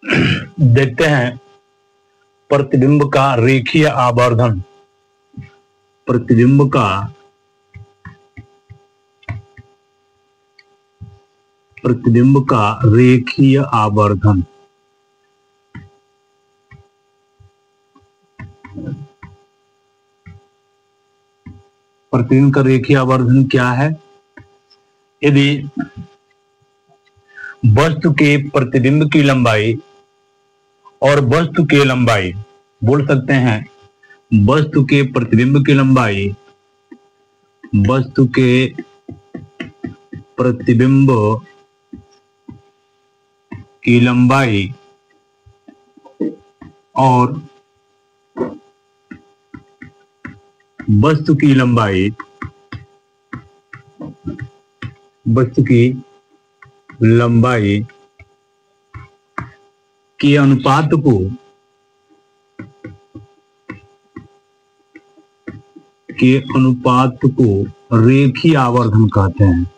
देखते हैं प्रतिबिंब का रेखीय आवर्धन। प्रतिबिंब का रेखीय आवर्धन। प्रतिबिंब का रेखीय आवर्धन क्या है? यदि वस्तु के प्रतिबिंब की लंबाई और वस्तु की लंबाई, बोल सकते हैं वस्तु के प्रतिबिंब की लंबाई, वस्तु के प्रतिबिंब की लंबाई और वस्तु की लंबाई के अनुपात को रेखीय आवर्धन कहते हैं।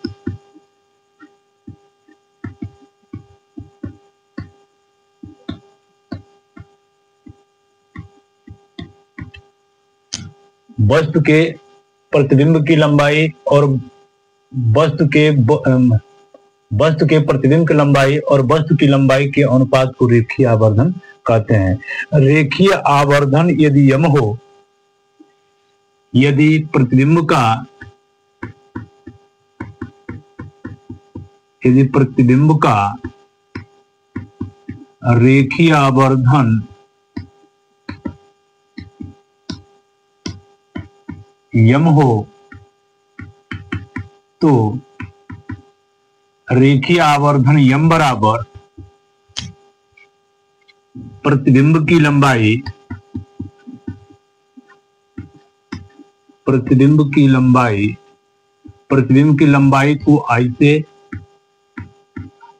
वस्तु के प्रतिबिंब की लंबाई और वस्तु के प्रतिबिंब की लंबाई और वस्तु की लंबाई के अनुपात को रेखीय आवर्धन कहते हैं। रेखीय आवर्धन यदि यम हो, यदि प्रतिबिंब का रेखीय आवर्धन यम हो तो रेखीय आवर्धन यम बराबर प्रतिबिंब की लंबाई को आई से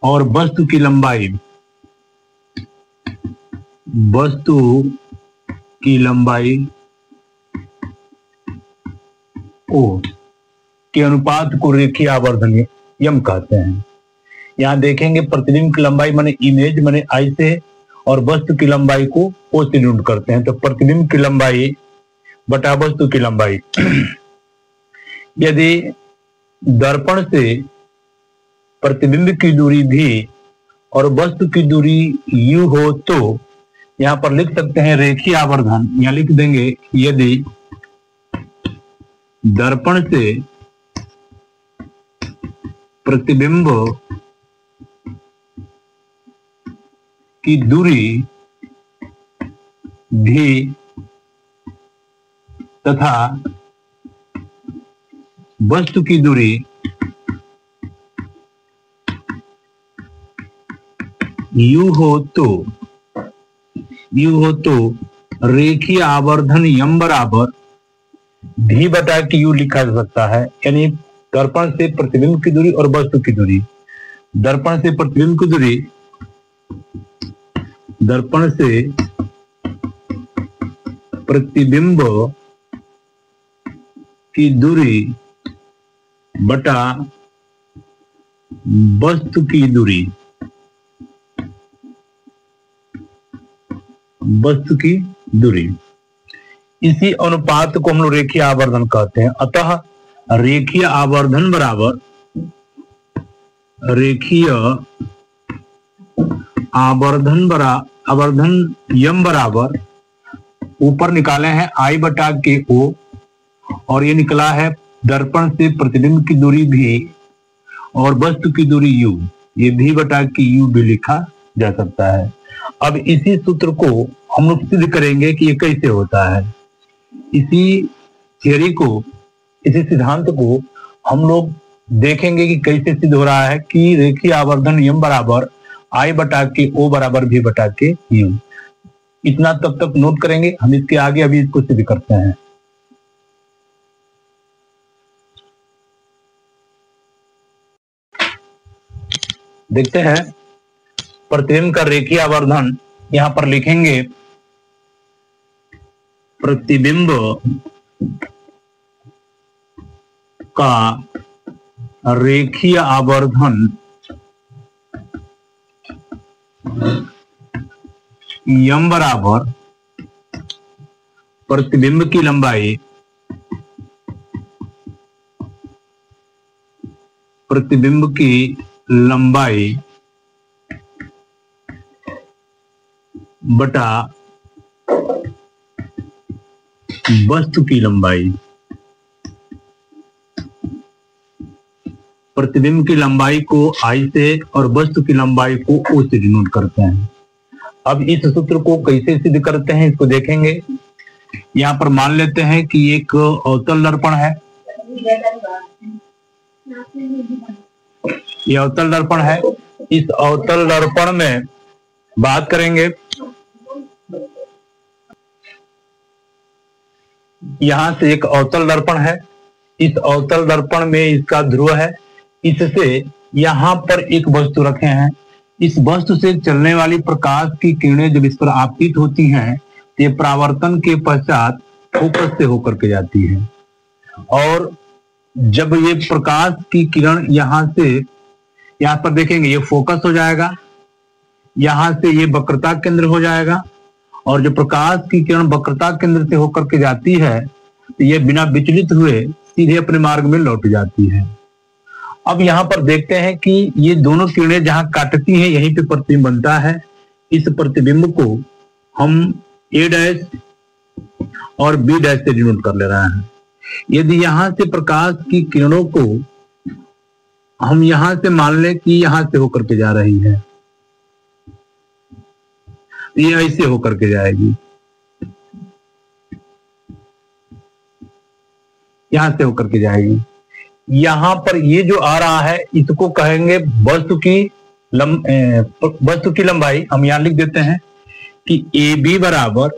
और वस्तु की लंबाई ओ के अनुपात को रेखीय आवर्धन यम कहते हैं। यहां देखेंगे प्रतिबिंब की लंबाई माने इमेज माने आई से और वस्तु की लंबाई को ओ से डिनोट करते हैं। तो प्रतिबिंब की लंबाई बटा वस्तु की लंबाई। यदि दर्पण से प्रतिबिंब की दूरी भी और वस्तु की दूरी u हो तो यहां पर लिख सकते हैं रेखीय आवर्धन। यहां लिख देंगे यदि दर्पण से प्रतिबिंब की दूरी भी तथा वस्तु की दूरी u हो तो रेखीय आवर्धन यम बराबर भी बटा कि u लिखा जा सकता है। यानी दर्पण से प्रतिबिंब की दूरी और वस्तु की दूरी, दर्पण से प्रतिबिंब की दूरी बटा वस्तु की दूरी, इसी अनुपात को हम लोग रेखीय आवर्धन कहते हैं। अतः रेखीय आवर्धन बराबर आवर्धन यम बराबर ऊपर निकाले हैं आई बटा के ओ और ये निकला है दर्पण से प्रतिबिंब की दूरी भी और वस्तु की दूरी u, ये भी बटा के u भी लिखा जा सकता है। अब इसी सूत्र को हम लोग सिद्ध करेंगे कि ये कैसे होता है। इसी थियरी को, इसी सिद्धांत को हम लोग देखेंगे कि कैसे सिद्ध हो रहा है कि रेखीय आवर्धन यम बराबर आई बटा के ओ बराबर भी बटा के यू। इतना तब तक नोट करेंगे, हम इसके आगे अभी इसको सिद्ध करते हैं। देखते हैं प्रतिबिंब का रेखीय आवर्धन। यहां पर लिखेंगे प्रतिबिंब का रेखीय आवर्धन यम बराबर प्रतिबिंब की लंबाई बटा वस्तु की लंबाई। प्रतिबिंब की लंबाई को आई से और वस्तु की लंबाई को ओ से डिनोट करते हैं। अब इस सूत्र को कैसे सिद्ध करते हैं इसको देखेंगे। यहाँ पर मान लेते हैं कि एक अवतल दर्पण है, ये अवतल दर्पण है। इस अवतल दर्पण में बात करेंगे, यहां से एक अवतल दर्पण है, इस अवतल दर्पण में इसका ध्रुव है, इससे यहां पर एक वस्तु रखे हैं। इस वस्तु से चलने वाली प्रकाश की किरणें जब इस पर आपतित होती हैं तो ये परावर्तन के पश्चात फोकस से होकर के जाती है, और जब ये प्रकाश की किरण यहां से यहां पर देखेंगे ये फोकस हो जाएगा, यहां से ये वक्रता केंद्र हो जाएगा, और जो प्रकाश की किरण वक्रता केंद्र से होकर के जाती है तो ये बिना विचलित हुए सीधे अपने मार्ग में लौट जाती है। अब यहाँ पर देखते हैं कि ये दोनों किरणें जहां काटती हैं यहीं पे प्रतिबिंब बनता है। इस प्रतिबिंब को हम ए डैश और बी डैश से डिनोट कर ले रहे हैं। यदि यहां से प्रकाश की किरणों को हम यहां से मान लें कि यहां से होकर के जा रही है, ये ऐसे होकर के जाएगी, यहां से होकर के जाएगी। यहां पर ये जो आ रहा है इसको कहेंगे वस्तु की लंबाई। हम यहां लिख देते हैं कि ए बी बराबर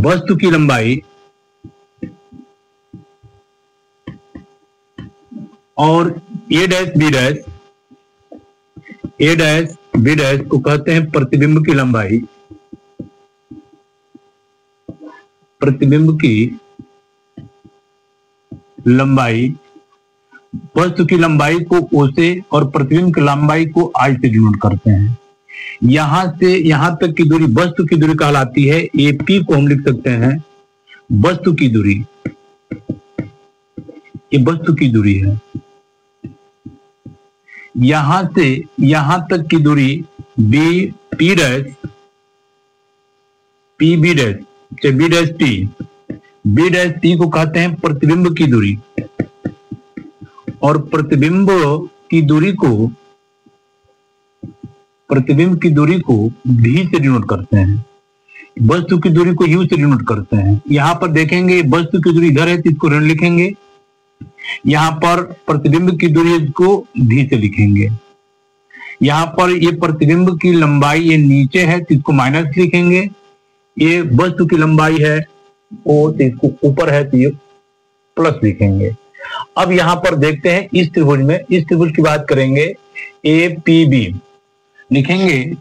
वस्तु की लंबाई और ए डैश बी डैश को कहते हैं प्रतिबिंब की लंबाई। प्रतिबिंब की लंबाई वस्तु की लंबाई को ओ से और प्रतिबिंब की लंबाई को आई से डिनोट करते हैं। यहां से यहां तक की दूरी वस्तु की दूरी कहलाती है। एपी को हम लिख सकते हैं वस्तु की दूरी, ये वस्तु की दूरी है। यहां से यहां तक की दूरी B P dash P B dash B dash P को कहते हैं प्रतिबिंब की दूरी, और प्रतिबिंब की दूरी को भी से डिनोट करते हैं। वस्तु की दूरी को यू से डिनोट करते हैं। यहां पर देखेंगे वस्तु की दूरी इधर है तो इसको ऋण लिखेंगे, यहां पर प्रतिबिंब की दूरी को भी से लिखेंगे। यहां पर ये प्रतिबिंब की लंबाई ये नीचे है तो इसको माइनस लिखेंगे, ये वस्तु की लंबाई है ओ तो इसको ऊपर है तो ये प्लस लिखेंगे। अब यहां पर देखते हैं इस त्रिभुज में, इस त्रिभुज की बात करेंगे। ए पी बी लिखेंगे,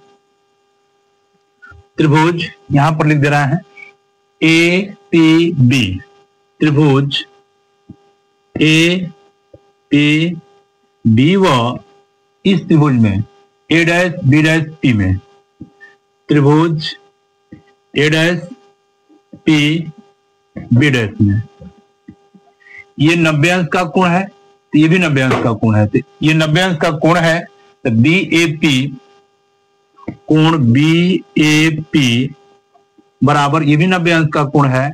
त्रिभुज यहां पर लिख दे रहा है ए पी बी, त्रिभुज ए पी बी व इस त्रिभुज में ए डैश बी डैश पी में, त्रिभुज ए डैश पी बी डैश में ये 90 अंश का कोण है तो ये भी 90 अंश का कोण है, तो ये 90 अंश का कोण है तो बी ए पी कोण बी ए पी बराबर ये भी 90 अंश का कोण है,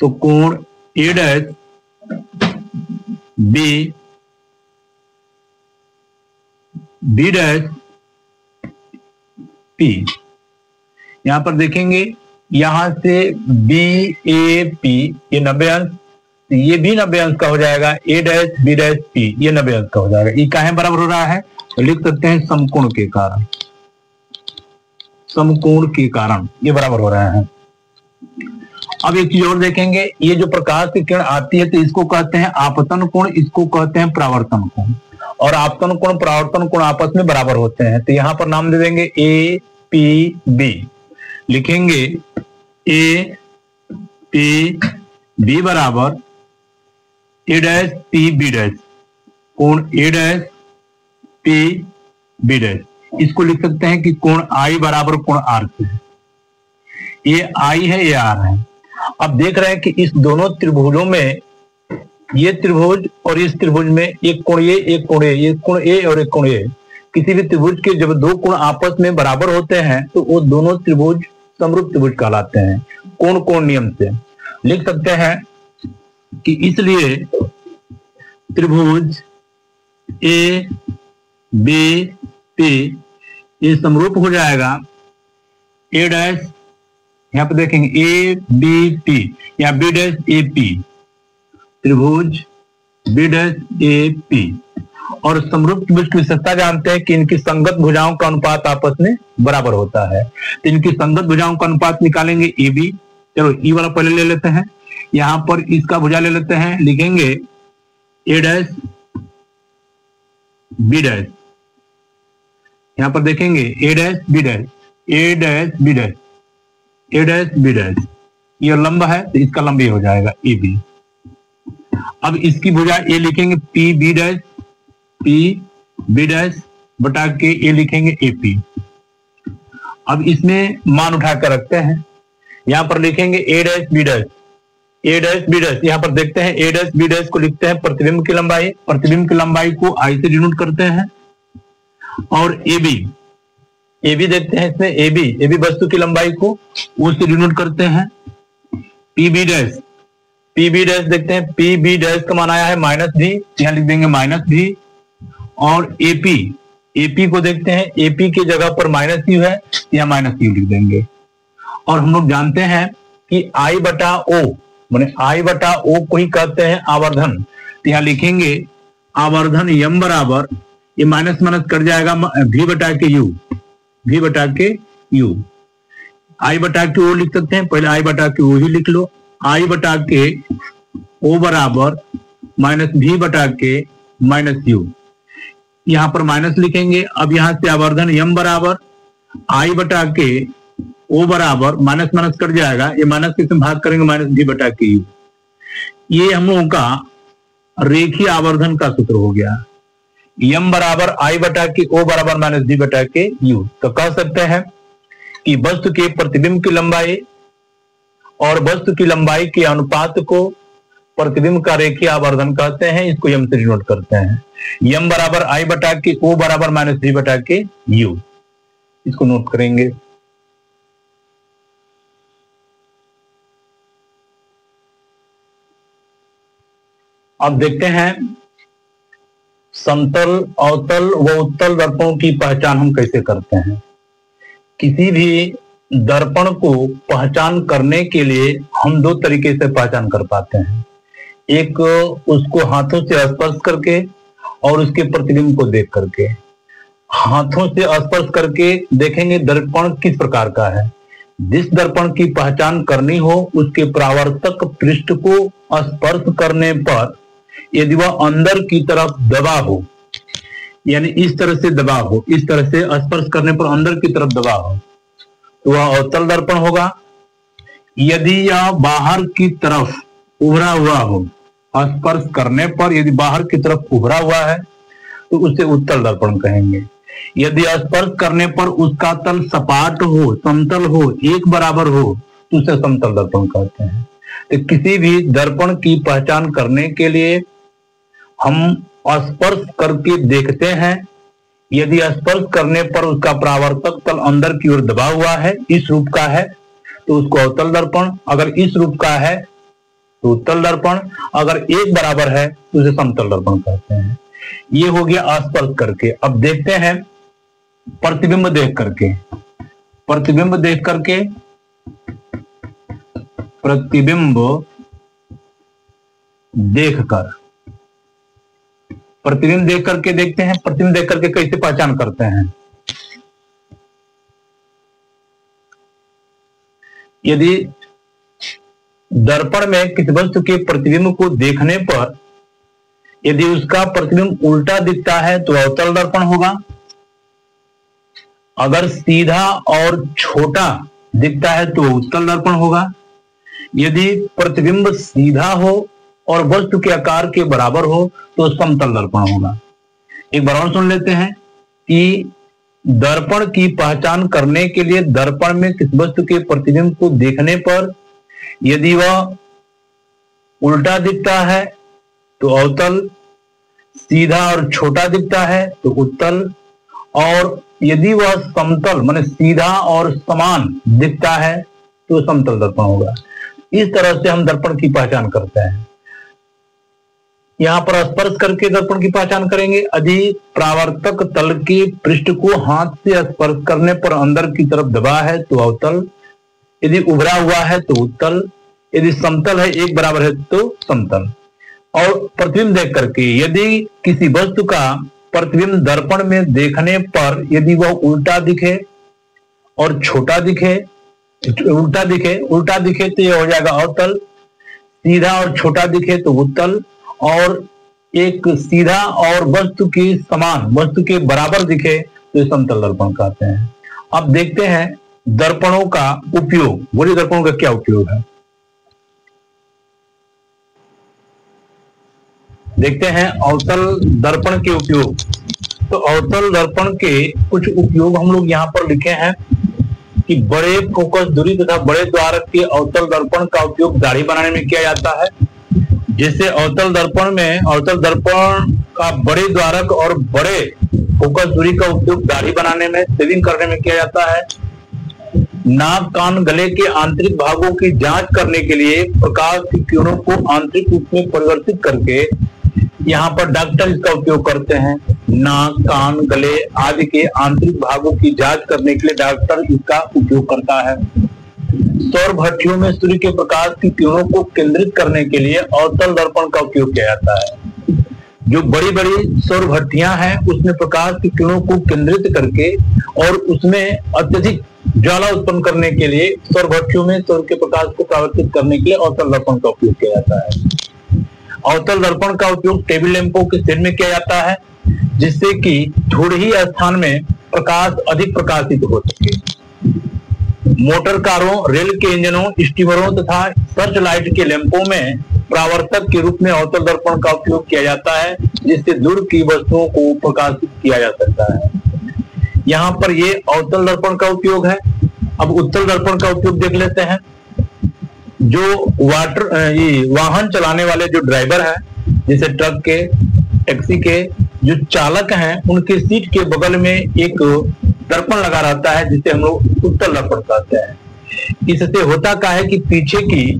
तो कोण ए डैश बी डैश पी। यहां पर देखेंगे यहां से बी ए पी ये 90 अंश, तो ये भी 90 अंश का हो जाएगा। ए डैश बी डैश पी ये 90 अंश का हो जाएगा। ये काहे बराबर हो रहा है तो लिख सकते हैं समकोण के कारण, समकोण के कारण ये बराबर हो रहा है। अब एक चीज और देखेंगे, ये जो प्रकाश की किरण आती है तो इसको कहते हैं आपतन कोण, इसको कहते हैं परावर्तन कोण, और आपतन कोण परावर्तन कोण आपस में बराबर होते हैं। तो यहां पर नाम दे देंगे ए पी बी, लिखेंगे ए पी बी बराबर ए डैश पी बी डैश कोण ए डैश पी बी डैश। इसको लिख सकते हैं कि कोण I बराबर कोण R से है। ये I है, ये R है। अब देख रहे हैं कि इस दोनों त्रिभुजों में, ये त्रिभुज और इस त्रिभुज में एक कोण ये, एक कोण ये, एक कोण ए और एक कोण ए। किसी भी त्रिभुज के जब दो कोण आपस में बराबर होते हैं तो वो दोनों त्रिभुज समरूप त्रिभुज कहलाते हैं, कोण कोण नियम से। लिख सकते हैं कि इसलिए त्रिभुज ए बी पी ये समरूप हो जाएगा ए डैश, यहाँ पे देखेंगे ए बी पी या बी डैश ए पी, त्रिभुज बी डैश ए पी। और समरूप त्रिभुज की विशेषता जानते हैं कि इनकी संगत भुजाओं का अनुपात आपस में बराबर होता है। तो इनकी संगत भुजाओं का अनुपात निकालेंगे ए बी। चलो ई वाला पहले ले लेते हैं, यहां पर इसका भुजा ले लेते हैं, लिखेंगे ए डैश बी डैश, यहां पर देखेंगे ए डैश बी डैश, ए डैश बी डैश, ए डैश बी डैश। ये लंबा है तो इसका लंबा हो जाएगा ए बी। अब इसकी भुजा ए लिखेंगे P B dash, P B dash बटा के ए लिखेंगे ए पी। अब इसमें मान उठाकर रखते हैं, यहां पर लिखेंगे ए डैश बी डैश, ए डैश बी डैश। यहां पर देखते हैं ए डैश बी डैश को लिखते हैं प्रतिबिंब की लंबाई, प्रतिबिंब की लंबाई को आई से डिनोट करते हैं। और ए बी देखते हैं, इसमें ए बी वस्तु की लंबाई को ओ से डिनोट करते हैं। पी बी डैश देखते हैं, पी बी डैश का मान आया है माइनस भी, यहां लिख देंगे माइनस भी। और एपी को देखते हैं, एपी की जगह पर माइनस यू है, यहाँ माइनस यू लिख देंगे। और हम लोग जानते हैं कि आई बटा ओ, माने आई बटा ओ को ही कहते हैं आवर्धन। तो यहाँ लिखेंगे आवर्धन यम बराबर, ये माइनस माइनस कर जाएगा भी बटा के यू, भी बटा के यू। आई बटा के ओ लिख सकते हैं, पहले आई बटा के ओ ही लिख लो। आई बटा के ओ बराबर माइनस भी बटा के माइनस यू, यहां पर माइनस लिखेंगे। अब यहां से आवर्धन यम बराबर आई बटा के ओ बराबर माइनस माइनस कर जाएगा, ये माइनस के भाग करेंगे माइनस भी बटा के यू। ये हम लोगों का रेखीय आवर्धन का सूत्र हो गया, यम बराबर आई बटा के ओ बराबर माइनस भी बटा के यू। तो कह सकते हैं कि वस्तु के प्रतिबिंब की लंबाई और वस्तु की लंबाई के अनुपात को प्रतिबिंब का रेखीय आवर्धन कहते हैं। इसको यम से डिनोट करते हैं, यम बराबर आई बटा के ओ बराबर माइनस भी बटा के यू। इसको नोट करेंगे। अब देखते हैं समतल, अवतल व उत्तल दर्पणों की पहचान हम कैसे करते हैं। किसी भी दर्पण को पहचान करने के लिए हम दो तरीके से पहचान कर पाते हैं, एक उसको हाथों से स्पर्श करके और उसके प्रतिबिंब को देख करके। हाथों से स्पर्श करके देखेंगे दर्पण किस प्रकार का है। जिस दर्पण की पहचान करनी हो उसके परावर्तक पृष्ठ को स्पर्श करने पर यदि वह अंदर की तरफ दबा हो, यानी इस तरह से दबा हो, इस तरह से स्पर्श करने पर अंदर की तरफ दबा हो, तो वह अवतल दर्पण होगा। यदि यह बाहर की तरफ उभरा हुआ हो, स्पर्श करने पर यदि बाहर की तरफ उभरा हुआ है तो उसे उत्तल दर्पण कहेंगे। यदि स्पर्श करने पर उसका तल सपाट हो, समतल हो, एक बराबर हो तो उसे समतल दर्पण कहते हैं। तो किसी भी दर्पण की पहचान करने के लिए हम स्पर्श करके देखते हैं, यदि स्पर्श करने पर उसका परावर्तक तल अंदर की ओर दबा हुआ है, इस रूप का है, तो उसको अवतल दर्पण, अगर इस रूप का है तो उत्तल दर्पण, अगर एक बराबर है तो उसे समतल दर्पण कहते हैं। ये हो गया स्पर्श करके। अब देखते हैं प्रतिबिंब देख करके। प्रतिबिंब देख करके, प्रतिबिंब देखकर, प्रतिबिंब देख करके देखते हैं। प्रतिबिंब देख करके कैसे पहचान करते हैं। यदि दर्पण में किसी वस्तु के प्रतिबिंब को देखने पर यदि उसका प्रतिबिंब उल्टा दिखता है तो अवतल दर्पण होगा। अगर सीधा और छोटा दिखता है तो उत्तल दर्पण होगा। यदि प्रतिबिंब सीधा हो और वस्तु के आकार के बराबर हो तो समतल दर्पण होगा। एक बार और सुन लेते हैं कि दर्पण की पहचान करने के लिए दर्पण में किस वस्तु के प्रतिबिंब को देखने पर यदि वह उल्टा दिखता है तो अवतल, सीधा और छोटा दिखता है तो उत्तल, और यदि वह समतल माने सीधा और समान दिखता है तो समतल दर्पण होगा। इस तरह से हम दर्पण की पहचान करते हैं। यहां पर स्पर्श करके दर्पण की पहचान करेंगे। यदि परावर्तक तल के पृष्ठ को हाथ से स्पर्श करने पर अंदर की तरफ दबा है तो अवतल, यदि उभरा हुआ है तो उत्तल, यदि समतल है एक बराबर है तो समतल। और प्रतिबिंब देख करके यदि किसी वस्तु का प्रतिबिंब दर्पण में देखने पर यदि वह उल्टा दिखे और छोटा दिखे, उल्टा दिखे तो यह हो जाएगा अवतल, सीधा और छोटा दिखे तो उत्तल, और एक सीधा और वस्तु के समान वस्तु के बराबर दिखे तो समतल दर्पण कहते हैं। अब देखते हैं दर्पणों का उपयोग। बोलिए दर्पणों का क्या उपयोग है? देखते हैं अवतल दर्पण के उपयोग। तो अवतल दर्पण के कुछ उपयोग हम लोग यहाँ पर लिखे हैं कि बड़े फोकस दूरी तथा बड़े द्वारक के अवतल दर्पण का उपयोग दाढ़ी बनाने में किया जाता है। जैसे अवतल दर्पण का बड़े द्वारक और बड़े फोकस दूरी का उपयोग दाढ़ी बनाने में, शेविंग करने में किया जाता है। नाक, कान, गले के आंतरिक भागों की जांच करने के लिए प्रकाश की किरणों को आंतरिक रूप में परिवर्तित करके यहाँ पर डॉक्टर इसका उपयोग करते हैं। नाक, कान, गले आदि के आंतरिक भागों की जांच करने के लिए डॉक्टर इसका उपयोग करता है। सौर भट्टियों में सूर्य के प्रकाश की किरणों को केंद्रित करने के लिए अवतल दर्पण का उपयोग किया जाता है। जो बड़ी बड़ी सौर भट्टियां हैं उसमें प्रकाश की किरणों को केंद्रित करके और उसमें अत्यधिक ज्वाला उत्पन्न करने के लिए सौर भट्टियों में सौर के प्रकाश को परावर्तित करने के लिए अवतल दर्पण का उपयोग किया जाता है। अवतल दर्पण का उपयोग टेबल लैंपों के शेड में किया जाता है जिससे कि थोड़े ही स्थान में प्रकाश अधिक प्रकाशित हो सके। मोटर कारों, रेल के इंजनों, स्टीमरों तथा सर्च लाइट के लैंपों में परावर्तक के रूप में अवतल दर्पण का उपयोग किया जाता है जिससे दूर की वस्तुओं को प्रकाशित किया जा सकता है। यहाँ पर ये अवतल दर्पण का उपयोग है। अब उत्तल दर्पण का उपयोग देख लेते हैं। जो वाहन चलाने वाले जो ड्राइवर हैं, जैसे ट्रक के, टैक्सी के जो चालक हैं, उनके सीट के बगल में एक दर्पण लगा रहता है जिसे हम लोग उत्तल दर्पण कहते हैं। इससे होता क्या है कि पीछे की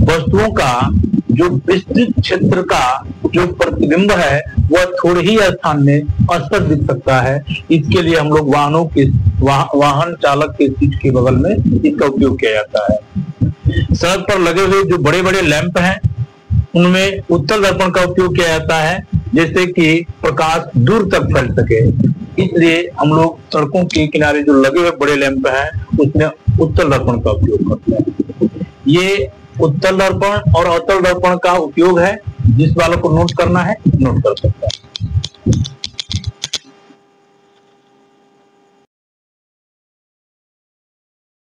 वस्तुओं का जो विस्तृत क्षेत्र का जो प्रतिबिंब है वह थोड़े ही स्थान में स्पष्ट दिख सकता है। इसके लिए हम लोग वाहन चालक के सीट के बगल में इसका उपयोग किया जाता है। सड़क पर लगे हुए जो बड़े बड़े लैंप हैं उनमें उत्तल दर्पण का उपयोग किया जाता है जैसे कि प्रकाश दूर तक फैल सके। इसलिए हम लोग सड़कों के किनारे जो लगे हुए बड़े लैंप हैं उसमें उत्तल दर्पण का उपयोग करते हैं। ये उत्तल दर्पण और अवतल दर्पण का उपयोग है। जिस वालों को नोट करना है नोट कर सकता है।